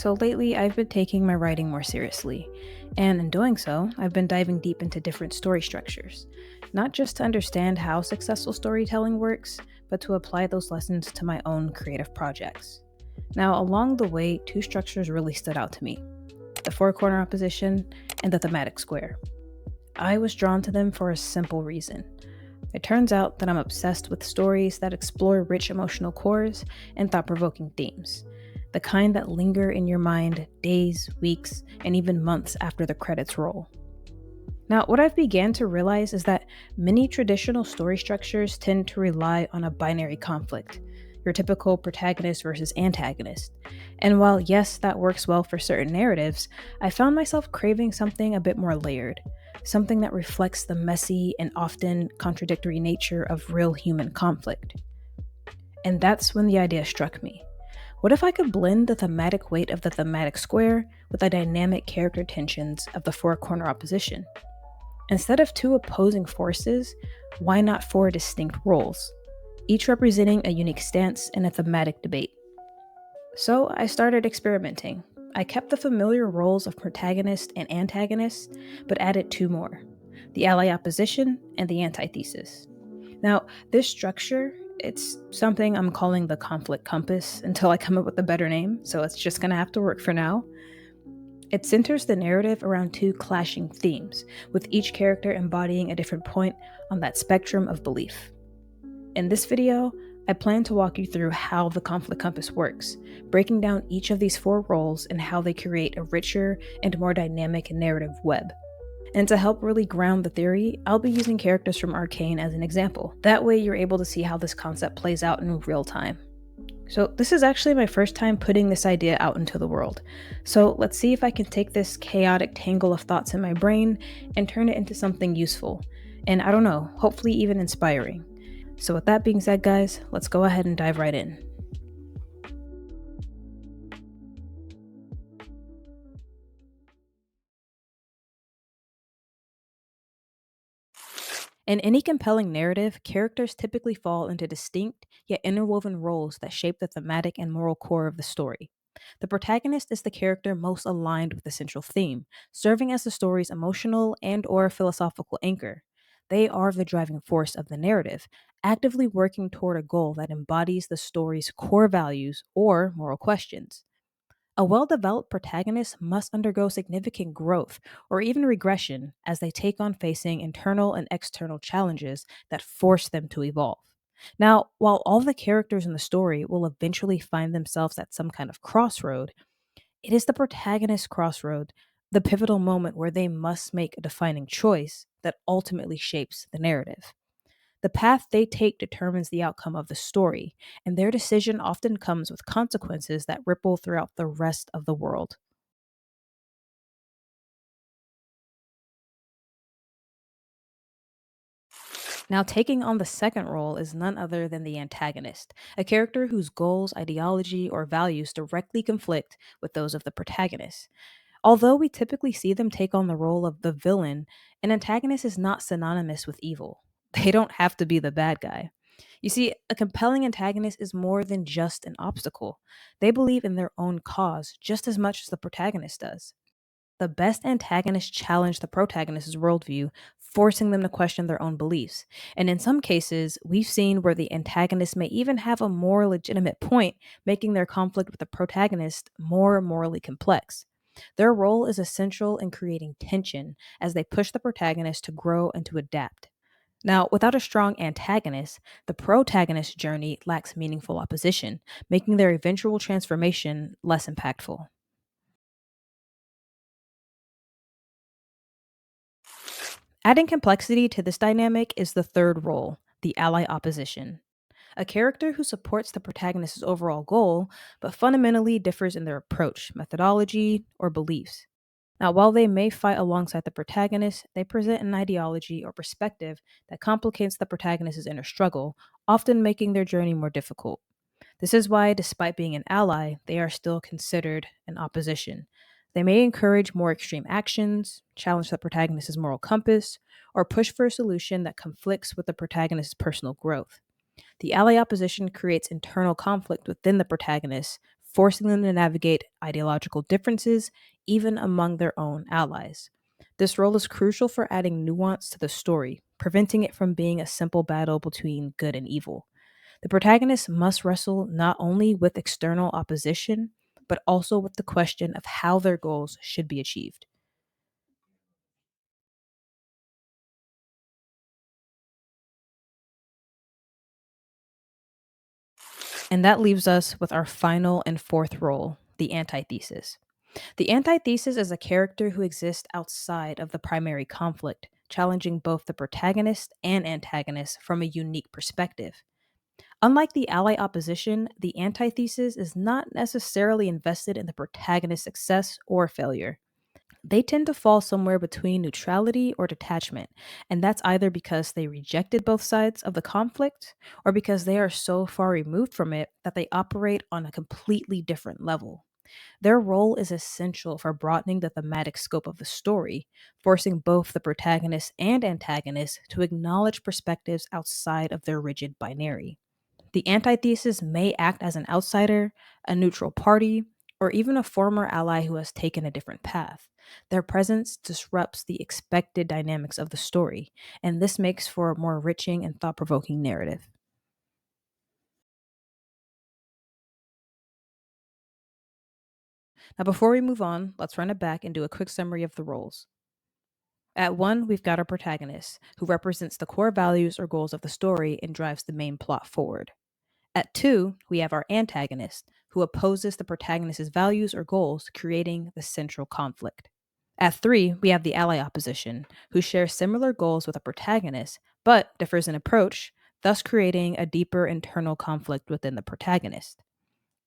So lately, I've been taking my writing more seriously, and in doing so, I've been diving deep into different story structures, not just to understand how successful storytelling works, but to apply those lessons to my own creative projects. Now, along the way, two structures really stood out to me: the four corner opposition and the thematic square. I was drawn to them for a simple reason. It turns out that I'm obsessed with stories that explore rich emotional cores and thought provoking themes, the kind that linger in your mind days, weeks, and even months after the credits roll. Now, what I've began to realize is that many traditional story structures tend to rely on a binary conflict, your typical protagonist versus antagonist. And while, yes, that works well for certain narratives, I found myself craving something a bit more layered, something that reflects the messy and often contradictory nature of real human conflict. And that's when the idea struck me. What if I could blend the thematic weight of the thematic square with the dynamic character tensions of the four corner opposition? Instead of two opposing forces, why not four distinct roles, each representing a unique stance in a thematic debate? So I started experimenting. I kept the familiar roles of protagonist and antagonist, but added two more: the ally opposition and the antithesis. Now, this structure, it's something I'm calling the conflict compass until I come up with a better name, so it's just gonna have to work for now. It centers the narrative around two clashing themes, with each character embodying a different point on that spectrum of belief. In this video, I plan to walk you through how the conflict compass works, breaking down each of these four roles and how they create a richer and more dynamic narrative web. And to help really ground the theory, I'll be using characters from Arcane as an example. That way, you're able to see how this concept plays out in real time. So, this is actually my first time putting this idea out into the world. So, let's see if I can take this chaotic tangle of thoughts in my brain and turn it into something useful. And I don't know, hopefully even inspiring. So, with that being said, guys, let's go ahead and dive right in. In any compelling narrative, characters typically fall into distinct yet interwoven roles that shape the thematic and moral core of the story. The protagonist is the character most aligned with the central theme, serving as the story's emotional and or philosophical anchor. They are the driving force of the narrative, actively working toward a goal that embodies the story's core values or moral questions. A well developed protagonist must undergo significant growth or even regression as they take on facing internal and external challenges that force them to evolve. Now, while all the characters in the story will eventually find themselves at some kind of crossroad, it is the protagonist's crossroad, the pivotal moment where they must make a defining choice that ultimately shapes the narrative. The path they take determines the outcome of the story, and their decision often comes with consequences that ripple throughout the rest of the world. Now, taking on the second role is none other than the antagonist, a character whose goals, ideology, or values directly conflict with those of the protagonist. Although we typically see them take on the role of the villain, an antagonist is not synonymous with evil. They don't have to be the bad guy. You see, a compelling antagonist is more than just an obstacle. They believe in their own cause just as much as the protagonist does. The best antagonists challenge the protagonist's worldview, forcing them to question their own beliefs. And in some cases, we've seen where the antagonist may even have a more legitimate point, making their conflict with the protagonist more morally complex. Their role is essential in creating tension as they push the protagonist to grow and to adapt. Now, without a strong antagonist, the protagonist's journey lacks meaningful opposition, making their eventual transformation less impactful. Adding complexity to this dynamic is the third role, the ally opposition. A character who supports the protagonist's overall goal, but fundamentally differs in their approach, methodology, or beliefs. Now, while they may fight alongside the protagonist, they present an ideology or perspective that complicates the protagonist's inner struggle, often making their journey more difficult. This is why, despite being an ally, they are still considered an opposition. They may encourage more extreme actions, challenge the protagonist's moral compass, or push for a solution that conflicts with the protagonist's personal growth. The ally opposition creates internal conflict within the protagonist, forcing them to navigate ideological differences even among their own allies. This role is crucial for adding nuance to the story, preventing it from being a simple battle between good and evil. The protagonist must wrestle not only with external opposition, but also with the question of how their goals should be achieved. And that leaves us with our final and fourth role, the antithesis. The antithesis is a character who exists outside of the primary conflict, challenging both the protagonist and antagonist from a unique perspective. Unlike the ally opposition, the antithesis is not necessarily invested in the protagonist's success or failure. They tend to fall somewhere between neutrality or detachment, and that's either because they rejected both sides of the conflict or because they are so far removed from it that they operate on a completely different level. Their role is essential for broadening the thematic scope of the story, forcing both the protagonist and antagonist to acknowledge perspectives outside of their rigid binary. The antithesis may act as an outsider, a neutral party, or even a former ally who has taken a different path. Their presence disrupts the expected dynamics of the story, and this makes for a more enriching and thought provoking narrative. Now, before we move on, let's run it back and do a quick summary of the roles. At one, we've got our protagonist, who represents the core values or goals of the story and drives the main plot forward. At two, we have our antagonist, who opposes the protagonist's values or goals, creating the central conflict. At three, we have the ally opposition, who shares similar goals with the protagonist, but differs in approach, thus creating a deeper internal conflict within the protagonist.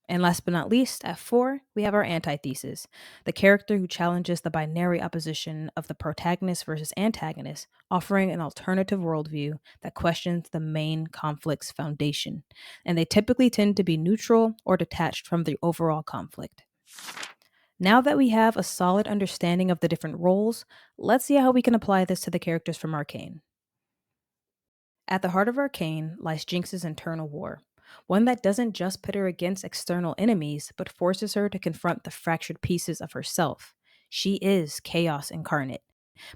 And last but not least, at four, we have our antithesis, the character who challenges the binary opposition of the protagonist versus antagonist, offering an alternative worldview that questions the main conflict's foundation. And they typically tend to be neutral or detached from the overall conflict. Now that we have a solid understanding of the different roles, let's see how we can apply this to the characters from Arcane. At the heart of Arcane lies Jinx's internal war, one that doesn't just pit her against external enemies, but forces her to confront the fractured pieces of herself. She is chaos incarnate,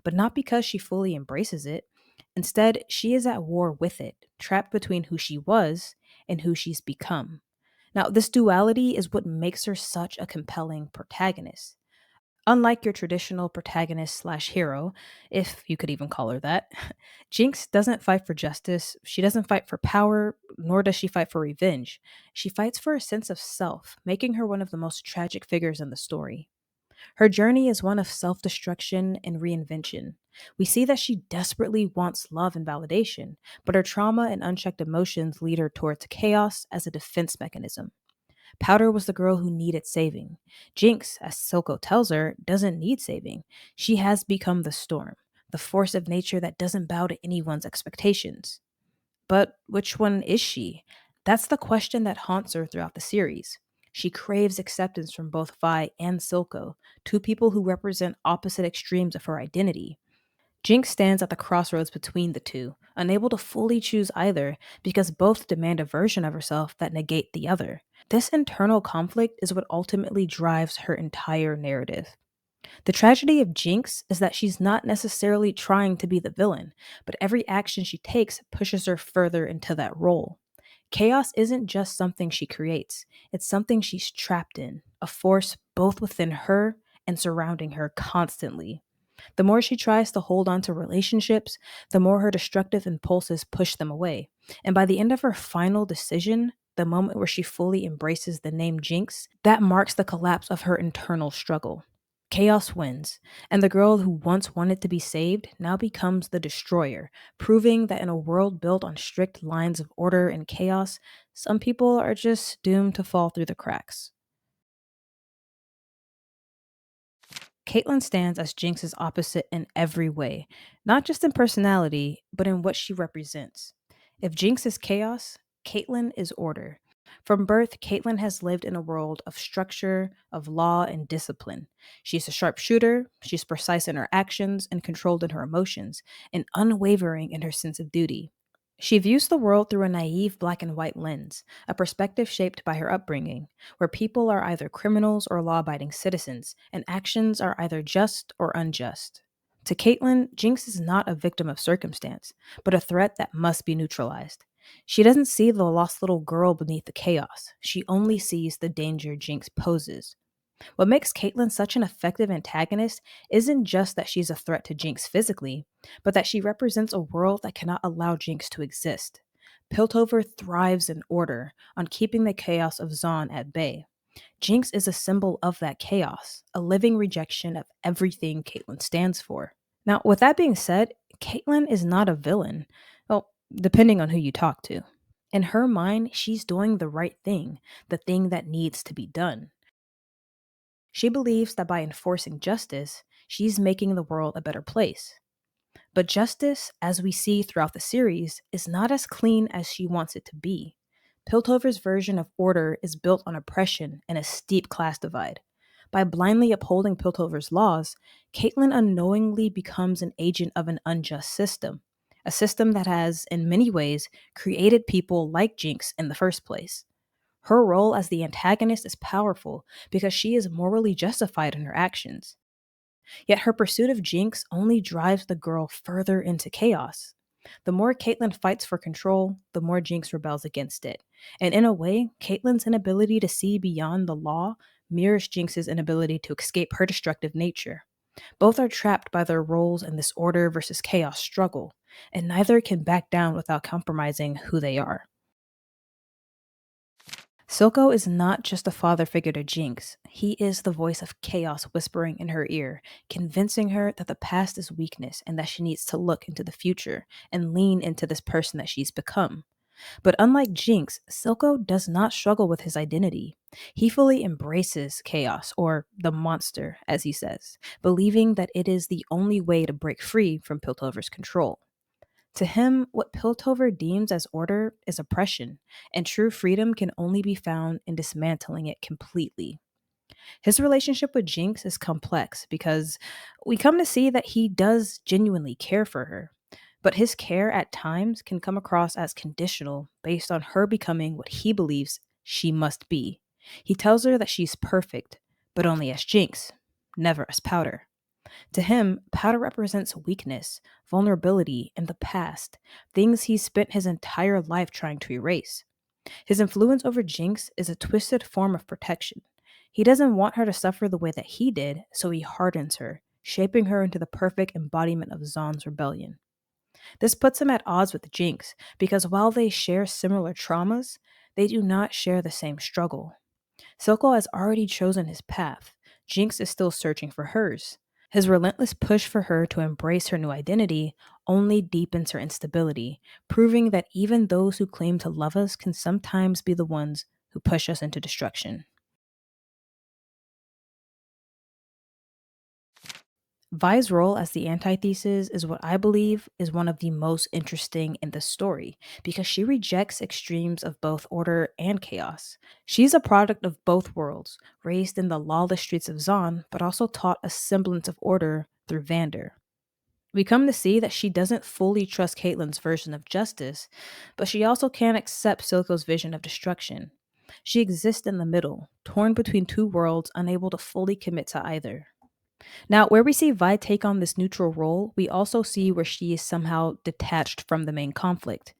but not because she fully embraces it. Instead, she is at war with it, trapped between who she was and who she's become. Now, this duality is what makes her such a compelling protagonist. Unlike your traditional protagonist slash hero, if you could even call her that, Jinx doesn't fight for justice, she doesn't fight for power, nor does she fight for revenge. She fights for a sense of self, making her one of the most tragic figures in the story. Her journey is one of self destruction and reinvention. We see that she desperately wants love and validation, but her trauma and unchecked emotions lead her towards chaos as a defense mechanism. Powder was the girl who needed saving. Jinx, as Silco tells her, doesn't need saving. She has become the storm, the force of nature that doesn't bow to anyone's expectations. But which one is she? That's the question that haunts her throughout the series. She craves acceptance from both Vi and Silco, two people who represent opposite extremes of her identity. Jinx stands at the crossroads between the two, unable to fully choose either because both demand a version of herself that negate the other. This internal conflict is what ultimately drives her entire narrative. The tragedy of Jinx is that she's not necessarily trying to be the villain, but every action she takes pushes her further into that role. Chaos isn't just something she creates, it's something she's trapped in, a force both within her and surrounding her constantly. The more she tries to hold on to relationships, the more her destructive impulses push them away. And by the end of her final decision, the moment where she fully embraces the name Jinx, that marks the collapse of her internal struggle. Chaos wins, and the girl who once wanted to be saved now becomes the destroyer, proving that in a world built on strict lines of order and chaos, some people are just doomed to fall through the cracks. Caitlyn stands as Jinx's opposite in every way, not just in personality, but in what she represents. If Jinx is chaos, Caitlyn is order. From birth, Caitlyn has lived in a world of structure, of law, and discipline. She's a sharpshooter, she's precise in her actions and controlled in her emotions, and unwavering in her sense of duty. She views the world through a naive black and white lens, a perspective shaped by her upbringing, where people are either criminals or law abiding citizens, and actions are either just or unjust. To Caitlin, Jinx is not a victim of circumstance, but a threat that must be neutralized. She doesn't see the lost little girl beneath the chaos, she only sees the danger Jinx poses. What makes Caitlyn such an effective antagonist isn't just that she's a threat to Jinx physically, but that she represents a world that cannot allow Jinx to exist. Piltover thrives in order, on keeping the chaos of Zaun at bay. Jinx is a symbol of that chaos, a living rejection of everything Caitlyn stands for. Now, with that being said, Caitlyn is not a villain. Well, depending on who you talk to. In her mind, she's doing the right thing, the thing that needs to be done. She believes that by enforcing justice, she's making the world a better place. But justice, as we see throughout the series, is not as clean as she wants it to be. Piltover's version of order is built on oppression and a steep class divide. By blindly upholding Piltover's laws, Caitlin unknowingly becomes an agent of an unjust system, a system that has, in many ways, created people like Jinx in the first place. Her role as the antagonist is powerful because she is morally justified in her actions. Yet her pursuit of Jinx only drives the girl further into chaos. The more Caitlyn fights for control, the more Jinx rebels against it. And in a way, Caitlyn's inability to see beyond the law mirrors Jinx's inability to escape her destructive nature. Both are trapped by their roles in this order versus chaos struggle, and neither can back down without compromising who they are. Silco is not just a father figure to Jinx. He is the voice of chaos whispering in her ear, convincing her that the past is weakness and that she needs to look into the future and lean into this person that she's become. But unlike Jinx, Silco does not struggle with his identity. He fully embraces chaos, or the monster, as he says, believing that it is the only way to break free from Piltover's control. To him, what Piltover deems as order is oppression, and true freedom can only be found in dismantling it completely. His relationship with Jinx is complex because we come to see that he does genuinely care for her, but his care at times can come across as conditional based on her becoming what he believes she must be. He tells her that she's perfect, but only as Jinx, never as Powder. To him, powder represents weakness, vulnerability, and the past, things he's spent his entire life trying to erase. His influence over Jinx is a twisted form of protection. He doesn't want her to suffer the way that he did, so he hardens her, shaping her into the perfect embodiment of Zaun's rebellion. This puts him at odds with Jinx, because while they share similar traumas, they do not share the same struggle. Silco has already chosen his path. Jinx is still searching for hers. His relentless push for her to embrace her new identity only deepens her instability, proving that even those who claim to love us can sometimes be the ones who push us into destruction. Vi's role as the antithesis is what I believe is one of the most interesting in the story because she rejects extremes of both order and chaos. She's a product of both worlds, raised in the lawless streets of Zaun, but also taught a semblance of order through Vander. We come to see that she doesn't fully trust Caitlyn's version of justice, but she also can't accept Silco's vision of destruction. She exists in the middle, torn between two worlds, unable to fully commit to either. Now, where we see Vi take on this neutral role, we also see where she is somehow detached from the main conflict.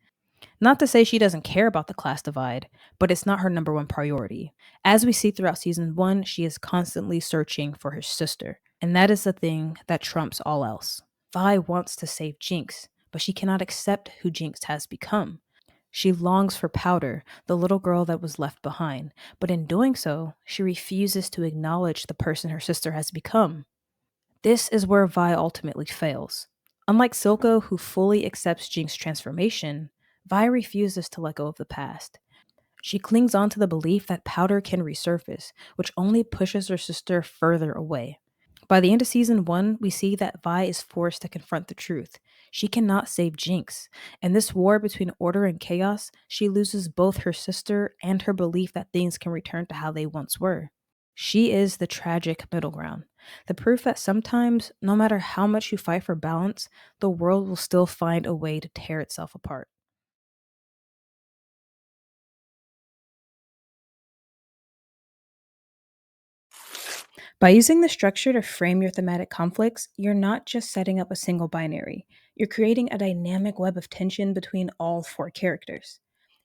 Not to say she doesn't care about the class divide, but it's not her number one priority. As we see throughout season one, she is constantly searching for her sister, and that is the thing that trumps all else. Vi wants to save Jinx, but she cannot accept who Jinx has become. She longs for Powder, the little girl that was left behind, but in doing so, she refuses to acknowledge the person her sister has become. This is where Vi ultimately fails. Unlike Silco, who fully accepts Jinx's transformation, Vi refuses to let go of the past. She clings on to the belief that Powder can resurface, which only pushes her sister further away. By the end of season one, we see that Vi is forced to confront the truth. She cannot save Jinx. In this war between order and chaos, she loses both her sister and her belief that things can return to how they once were. She is the tragic middle ground. The proof that sometimes, no matter how much you fight for balance, the world will still find a way to tear itself apart. By using the structure to frame your thematic conflicts, you're not just setting up a single binary, you're creating a dynamic web of tension between all four characters.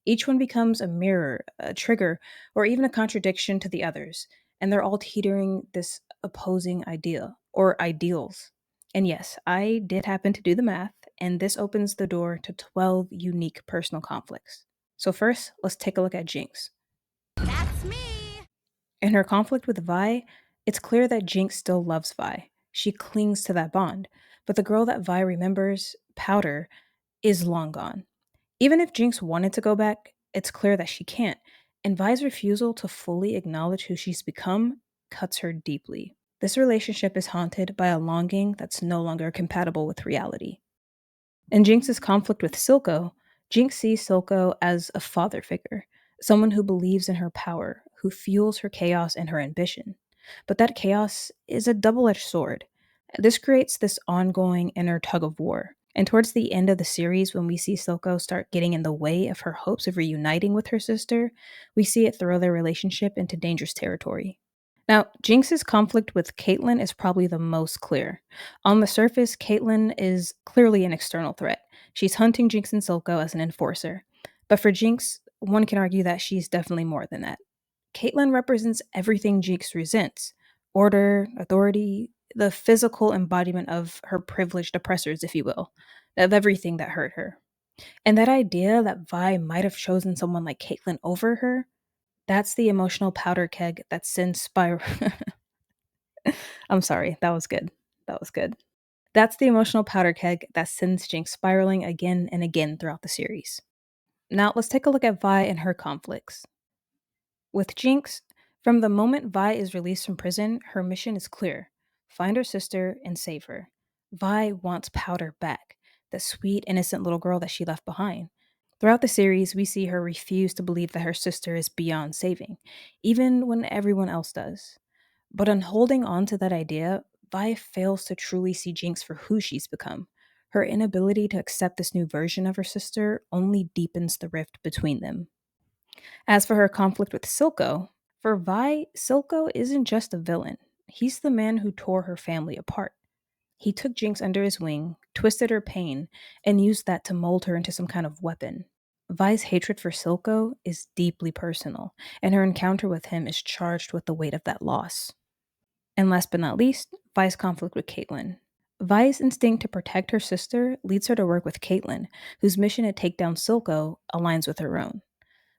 Each one becomes a mirror, a trigger, or even a contradiction to the others, and they're all teetering this opposing idea or ideals. And yes, I did happen to do the math, and this opens the door to 12 unique personal conflicts. So, first, let's take a look at Jinx. That's me! In her conflict with Vi, it's clear that Jinx still loves Vi. She clings to that bond, but the girl that Vi remembers, Powder, is long gone. Even if Jinx wanted to go back, it's clear that she can't, and Vi's refusal to fully acknowledge who she's become cuts her deeply. This relationship is haunted by a longing that's no longer compatible with reality. In Jinx's conflict with Silco, Jinx sees Silco as a father figure, someone who believes in her power, who fuels her chaos and her ambition. But that chaos is a double edged sword. This creates this ongoing inner tug of war. And towards the end of the series, when we see Silco start getting in the way of her hopes of reuniting with her sister, we see it throw their relationship into dangerous territory. Now, Jinx's conflict with Caitlyn is probably the most clear. On the surface, Caitlyn is clearly an external threat. She's hunting Jinx and Silco as an enforcer. But for Jinx, one can argue that she's definitely more than that. Caitlyn represents everything Jinx resents: order, authority, the physical embodiment of her privileged oppressors, if you will, of everything that hurt her. And that idea that Vi might have chosen someone like Caitlyn over her, that's the emotional powder keg that sends spiral. I'm sorry, that was good. That was good. That's the emotional powder keg that sends Jinx spiraling again and again throughout the series. Now, let's take a look at Vi and her conflicts. With Jinx, from the moment Vi is released from prison, her mission is clear: find her sister and save her. Vi wants Powder back, the sweet, innocent little girl that she left behind. Throughout the series, we see her refuse to believe that her sister is beyond saving, even when everyone else does. But in holding on to that idea, Vi fails to truly see Jinx for who she's become. Her inability to accept this new version of her sister only deepens the rift between them. As for her conflict with Silco, for Vi, Silco isn't just a villain. He's the man who tore her family apart. He took Jinx under his wing, twisted her pain, and used that to mold her into some kind of weapon. Vi's hatred for Silco is deeply personal, and her encounter with him is charged with the weight of that loss. And last but not least, Vi's conflict with Caitlyn. Vi's instinct to protect her sister leads her to work with Caitlyn, whose mission to take down Silco aligns with her own.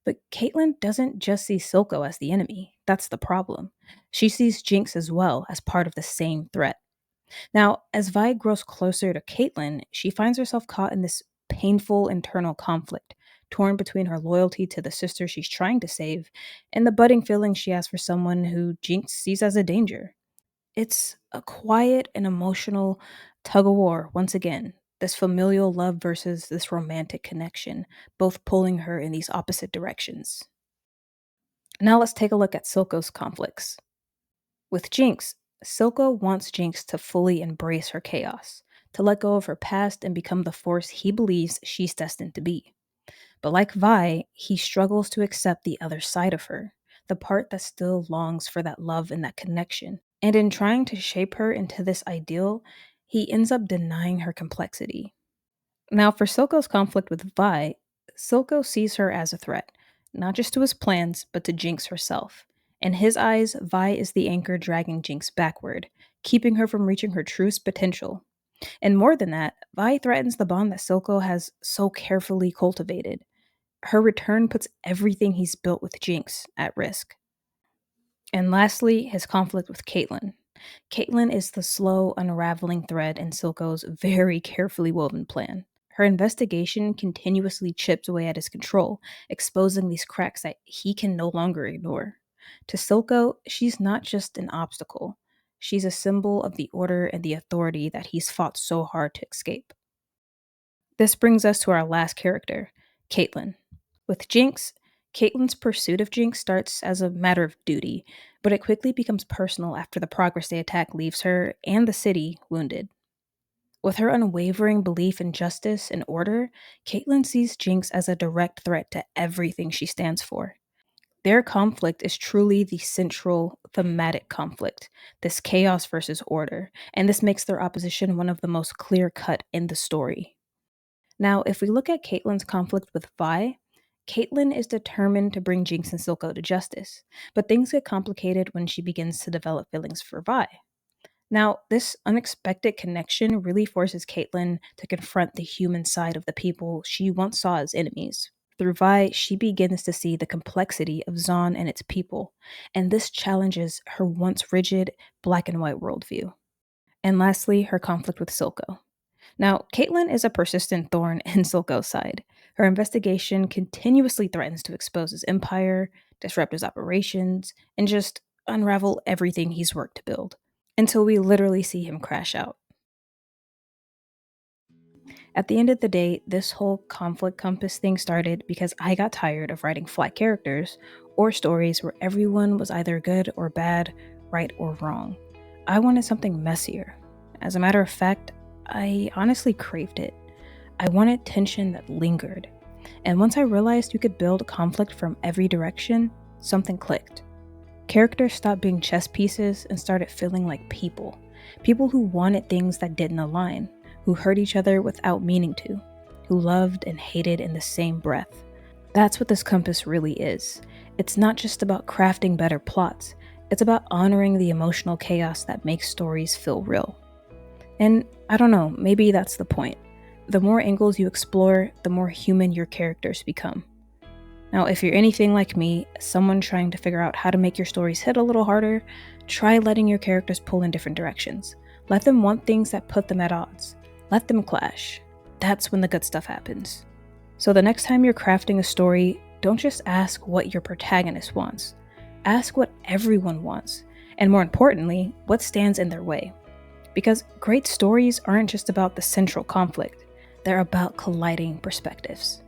But Caitlyn doesn't just see Silco as the enemy. That's the problem. She sees Jinx as well as part of the same threat. Now, as Vi grows closer to Caitlyn, she finds herself caught in this painful internal conflict, torn between her loyalty to the sister she's trying to save and the budding feeling she has for someone who Jinx sees as a danger. It's a quiet and emotional tug of war, once again. This familial love versus this romantic connection, both pulling her in these opposite directions. Now let's take a look at Silco's conflicts. With Jinx, Silco wants Jinx to fully embrace her chaos, to let go of her past and become the force he believes she's destined to be. But like Vi, he struggles to accept the other side of her, the part that still longs for that love and that connection. And in trying to shape her into this ideal, he ends up denying her complexity. Now, for Silco's conflict with Vi, Silco sees her as a threat, not just to his plans, but to Jinx herself. In his eyes, Vi is the anchor dragging Jinx backward, keeping her from reaching her truest potential. And more than that, Vi threatens the bond that Silco has so carefully cultivated. Her return puts everything he's built with Jinx at risk. And lastly, his conflict with Caitlyn. Caitlyn is the slow, unraveling thread in Silco's very carefully woven plan. Her investigation continuously chips away at his control, exposing these cracks that he can no longer ignore. To Silco, she's not just an obstacle. She's a symbol of the order and the authority that he's fought so hard to escape. This brings us to our last character, Caitlyn. With Jinx, Caitlyn's pursuit of Jinx starts as a matter of duty, but it quickly becomes personal after the progress they attack leaves her and the city wounded. With her unwavering belief in justice and order, Caitlyn sees Jinx as a direct threat to everything she stands for. Their conflict is truly the central thematic conflict, this chaos versus order, and this makes their opposition one of the most clear cut in the story. Now, if we look at Caitlyn's conflict with Vi, Caitlyn is determined to bring Jinx and Silco to justice, but things get complicated when she begins to develop feelings for Vi. Now, this unexpected connection really forces Caitlyn to confront the human side of the people she once saw as enemies. Through Vi, she begins to see the complexity of Zon and its people, and this challenges her once rigid black and white worldview. And lastly, her conflict with Silco. Now, Caitlyn is a persistent thorn in Silco's side. Her investigation continuously threatens to expose his empire, disrupt his operations, and just unravel everything he's worked to build, until we literally see him crash out. At the end of the day, this whole conflict compass thing started because I got tired of writing flat characters or stories where everyone was either good or bad, right or wrong. I wanted something messier. As a matter of fact, I honestly craved it. I wanted tension that lingered. And once I realized you could build conflict from every direction, something clicked. Characters stopped being chess pieces and started feeling like people. People who wanted things that didn't align, who hurt each other without meaning to, who loved and hated in the same breath. That's what this compass really is. It's not just about crafting better plots, it's about honoring the emotional chaos that makes stories feel real. And I don't know, maybe that's the point. The more angles you explore, the more human your characters become. Now, if you're anything like me, someone trying to figure out how to make your stories hit a little harder, try letting your characters pull in different directions. Let them want things that put them at odds. Let them clash. That's when the good stuff happens. So the next time you're crafting a story, don't just ask what your protagonist wants. Ask what everyone wants, and more importantly, what stands in their way. Because great stories aren't just about the central conflict, they're about colliding perspectives.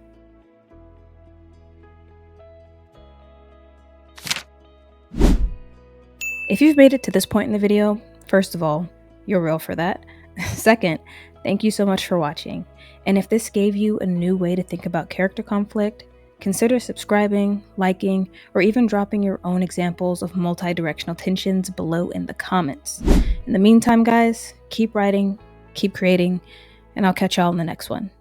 If you've made it to this point in the video, first of all, you're real for that. Second, thank you so much for watching. And if this gave you a new way to think about character conflict, consider subscribing, liking, or even dropping your own examples of multi-directional tensions below in the comments. In the meantime, guys, keep writing, keep creating, and I'll catch y'all in the next one.